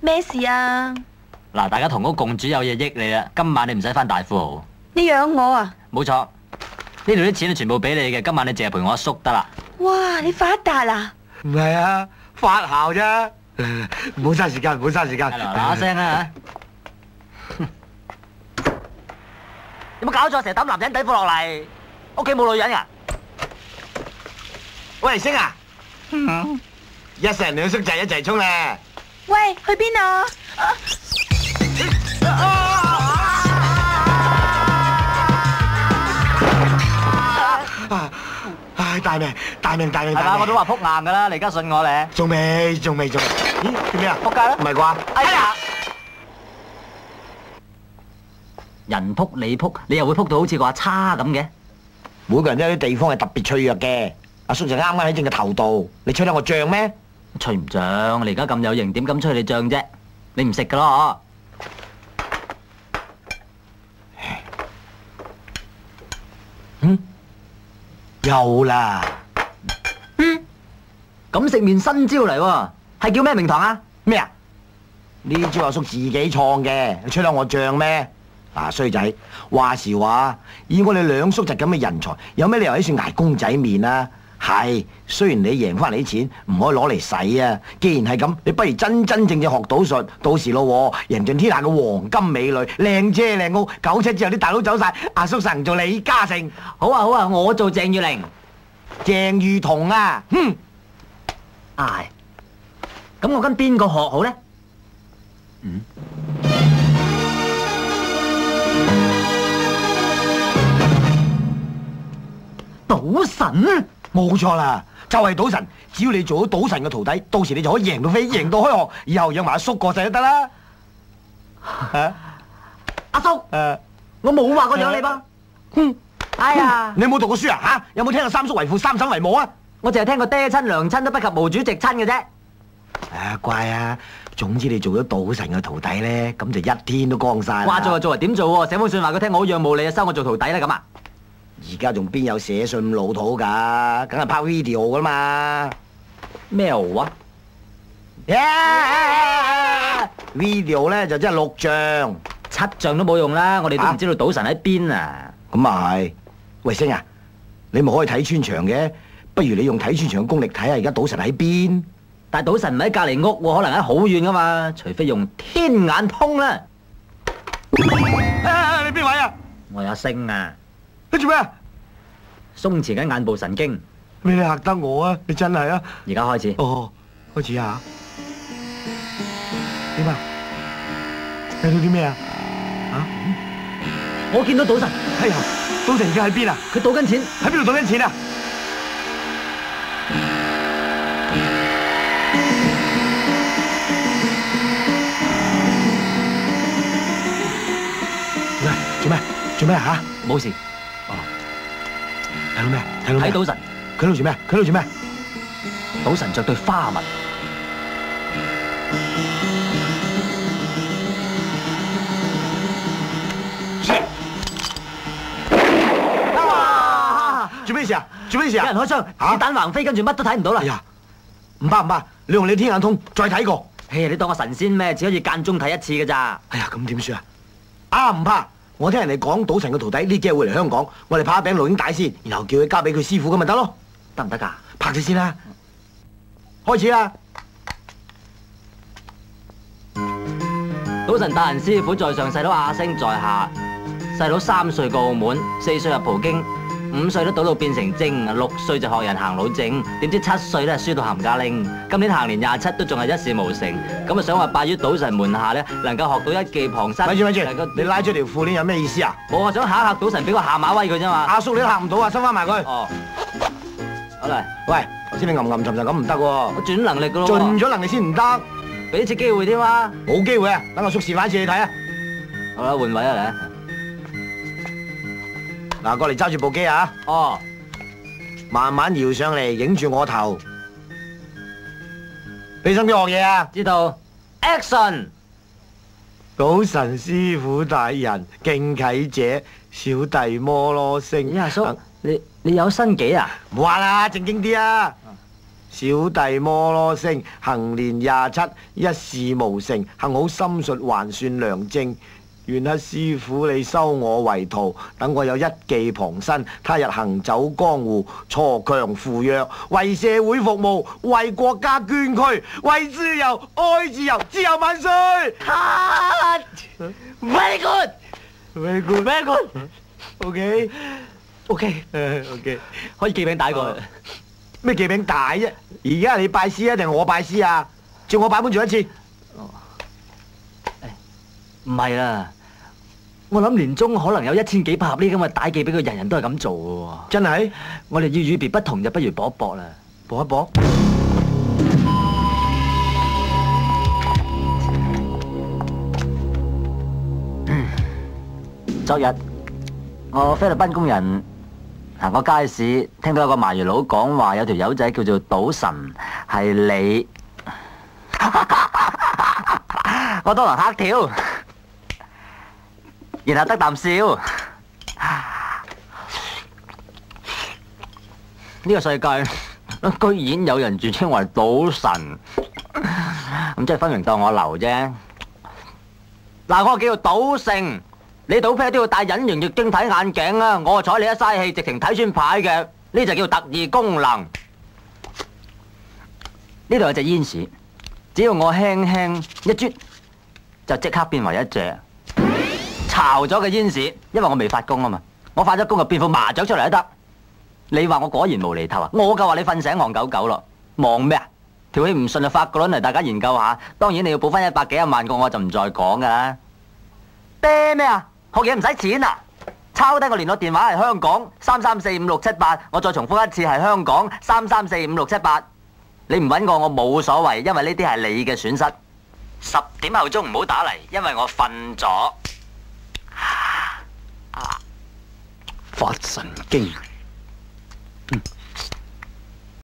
咩事啊？嗱，大家同屋共主有嘢益你啦，今晚你唔使翻大富豪。你養我啊？冇錯，呢度啲錢係全部俾你嘅，今晚你淨係陪我阿叔得啦。哇！你發達啦？唔係啊，發姣啫。唔好嘥時間，唔好嘥時間。嗱嗱聲啊！有冇搞錯？成日抌男人底褲落嚟，屋企冇女人噶？喂，星啊！一世人兩叔仔一齊衝咧！喂，去邊啊？唉，大命！係嘛？我都話撲硬噶啦，你而家信我咧？仲未？咦？做咩啊？撲街啦！唔係啩？哎呀！人撲你撲，你又會撲到好似個阿叉咁嘅？每個人都有啲地方係特別脆弱嘅。阿叔就啱啱喺正個頭度，你吹得我脹咩？吹唔脹？你而家咁有型，點敢吹你脹啫？你唔食噶咯？有啦！咁食麵新招嚟喎，係叫咩名堂啊？咩啊？呢招阿叔自己創嘅，你吹得我脹咩？嗱，衰仔，話時話，以我哋兩叔侄咁嘅人才，有咩理由喺處捱公仔麵啊？係，雖然你贏翻嚟啲錢唔可以攞嚟使啊，既然係咁，你不如真正學賭術，到時咯，贏盡天下嘅黃金美女、靚車靚屋，9七之後啲大佬走晒，阿叔實做李嘉誠。好啊好啊，我做鄭裕玲。鄭裕彤啊，唉，咁我跟邊個學好咧？賭神？冇錯啦，就係賭神。只要你做到賭神嘅徒弟，到時你就可以贏到飛，贏到開學，以後養埋阿叔過世都得啦。阿叔，我冇話過養你噃。哎呀，你有冇讀過書啊？吓，有冇聽過三叔為父，三嬸為母啊？我淨係聽過爹親娘親都不及毛主席親嘅啫。乖啊！總之你做咗賭神嘅徒弟咧，咁就一天都光晒。話做就做，點做？寫封信話佢聽我好仰慕你啊，收我做徒弟啦咁啊！而家仲邊有寫信咁老土㗎？梗係拍 video 噶啦嘛。咩啊？video 咧就即係錄像，7像都冇用啦，我哋都唔知道賭神喺邊啊！咁啊係，喂星啊，你咪可以睇穿牆嘅，不如你用睇穿牆嘅功力睇下而家賭神喺邊。但係賭神唔喺隔離屋喎，可能喺好遠噶嘛，除非用天眼通啦。你邊位啊？我係阿星啊！你做咩啊？鬆弛緊眼部神經。你嚇得我啊！你真係啊！而家開始。哦，開始啊！點啊？睇到啲咩啊？我見到賭神。哎呀，賭神而家喺邊啊？佢賭緊錢。喺邊度賭緊錢啊？做咩吓？冇事。哦，睇到咩？睇賭神。佢喺度做咩？佢喺度做咩？賭神着對花襪。做咩事啊？做咩事啊？有人開槍，子彈橫飛，跟住乜都睇唔到啦。哎呀，唔怕，你用你天眼通再睇過。嘿，你當我神仙咩？只可以間中睇一次嘅咋。哎呀，咁點算啊？唔怕。我聽人哋講賭神嘅徒弟呢幾日會嚟香港，我哋拍一餅錄影帶先，然後叫佢交俾佢師傅咁咪得咯，得唔得㗎？拍咗先啦，開始啦！賭神大人師傅在上，細佬阿星在下。細佬3歲過澳門，4歲入葡京，5歲都賭到變成精，6歲就學人行路正，點知7歲咧輸到冚家拎。今年行年27都仲係一事無成，咁啊想話拜於賭神門下咧，能夠學到一技傍身。咪住，你拉出條褲鏈有咩意思啊？我想嚇嚇賭神，俾個下馬威佢啫嘛。阿叔你都嚇唔到啊，收翻埋佢。哦，好嚟，喂，頭先你吟沉咁唔得喎。我轉能力噶咯。盡咗能力先唔得，俾一次機會添嘛。冇機會啊，等我叔示範一次你睇啊。好啦，換位啊嚟。嗱，過嚟揸住部機啊！哦，慢慢搖上嚟，影住我頭。你想唔想學嘢啊？知道。Action！ 賭神師傅大人，敬啟者，小弟摩羅星。阿叔，你有新技啊？唔好話啦，正經啲啊！小弟摩羅星，行年27，一事無成，幸好心術還算良正。願乞師傅你收我為徒，等我有一技傍身，他日行走江湖，鋤強扶弱，為社會服務，為國家捐軀，為自由，愛自由，自由萬歲！Very good， ！Very good， very good。OK， OK， OK， 可以寄餅帶過去。咩寄餅帶啫？而家係你拜師啊，定係我拜師啊？照我版本做一次。唔係啦，我諗年中可能有1000幾百盒呢咁嘅帶寄俾佢，人人都係咁做嘅喎。真係？我哋要與別不同，就不如搏一搏啦，搏一搏。昨日我菲律賓工人行過街市，聽到有個賣魚佬講話，有條友仔叫做賭神，係你。我當堂嚇跳，然後得啖笑。呢個世界居然有人自稱為賭神，咁即係分明當我流啫。嗱，我叫做賭聖。你賭啤都要戴隱形液晶體眼鏡啊！我睬你一嘥氣，直情睇穿牌嘅，呢就叫特異功能。呢度有隻煙屎，只要我輕輕一啜，就即刻變為一隻巢咗嘅煙屎。因為我未發功啊嘛，我發咗功就變副麻雀出嚟都得。你話我果然無厘頭啊！我就話你瞓醒戇狗狗咯，忙咩啊？條氣唔順就發個輪嚟，大家研究下。當然你要補翻100幾萬個，我就唔再講噶啦。啤咩啊？學嘢唔使錢啊！抄低個聯絡電話係香港3345678，我再重複一次係香港3345678。你唔揾我冇所謂，因為呢啲係你嘅損失。10點後鐘唔好打嚟，因為我瞓咗。發神經。